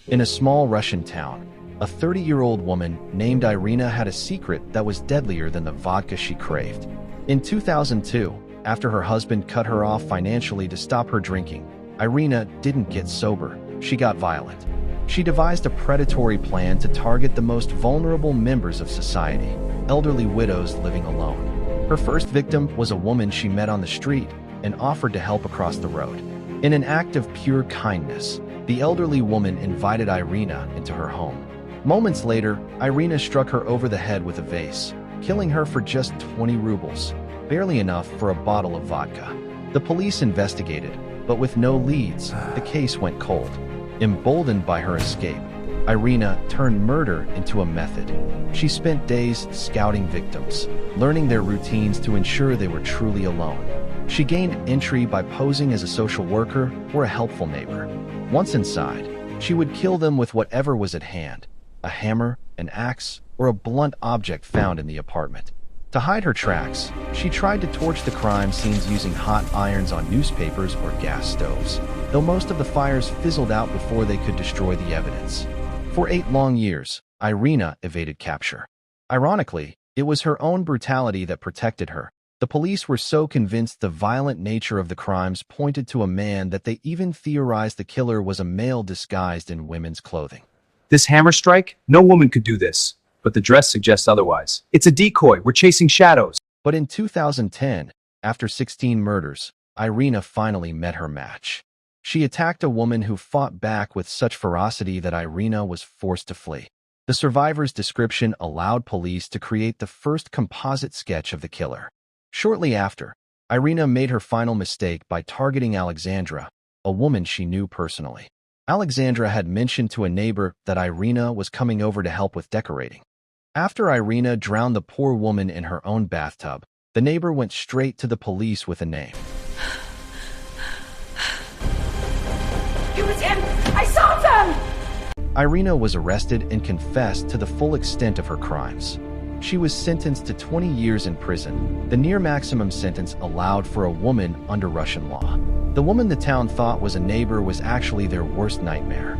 In a small Russian town, a 30-year-old woman named Irina had a secret that was deadlier than the vodka she craved. In 2002, after her husband cut her off financially to stop her drinking, Irina didn't get sober, she got violent. She devised a predatory plan to target the most vulnerable members of society, elderly widows living alone. Her first victim was a woman she met on the street and offered to help across the road. In an act of pure kindness, the elderly woman invited Irina into her home. Moments later, Irina struck her over the head with a vase, killing her for just 20 rubles, barely enough for a bottle of vodka. The police investigated, but with no leads, the case went cold. Emboldened by her escape, Irina turned murder into a method. She spent days scouting victims, learning their routines to ensure they were truly alone. She gained entry by posing as a social worker or a helpful neighbor. Once inside, she would kill them with whatever was at hand, a hammer, an axe, or a blunt object found in the apartment. To hide her tracks, she tried to torch the crime scenes using hot irons on newspapers or gas stoves, though most of the fires fizzled out before they could destroy the evidence. For 8 long years, Irina evaded capture. Ironically, it was her own brutality that protected her. The police were so convinced the violent nature of the crimes pointed to a man that they even theorized the killer was a male disguised in women's clothing. This hammer strike? No woman could do this. But the dress suggests otherwise. It's a decoy. We're chasing shadows. But in 2010, after 16 murders, Irina finally met her match. She attacked a woman who fought back with such ferocity that Irina was forced to flee. The survivor's description allowed police to create the first composite sketch of the killer. Shortly after, Irina made her final mistake by targeting Alexandra, a woman she knew personally. Alexandra had mentioned to a neighbor that Irina was coming over to help with decorating. After Irina drowned the poor woman in her own bathtub, the neighbor went straight to the police with a name. It was him! I saw them! Irina was arrested and confessed to the full extent of her crimes. She was sentenced to 20 years in prison, the near maximum sentence allowed for a woman under Russian law. The woman the town thought was a neighbor was actually their worst nightmare.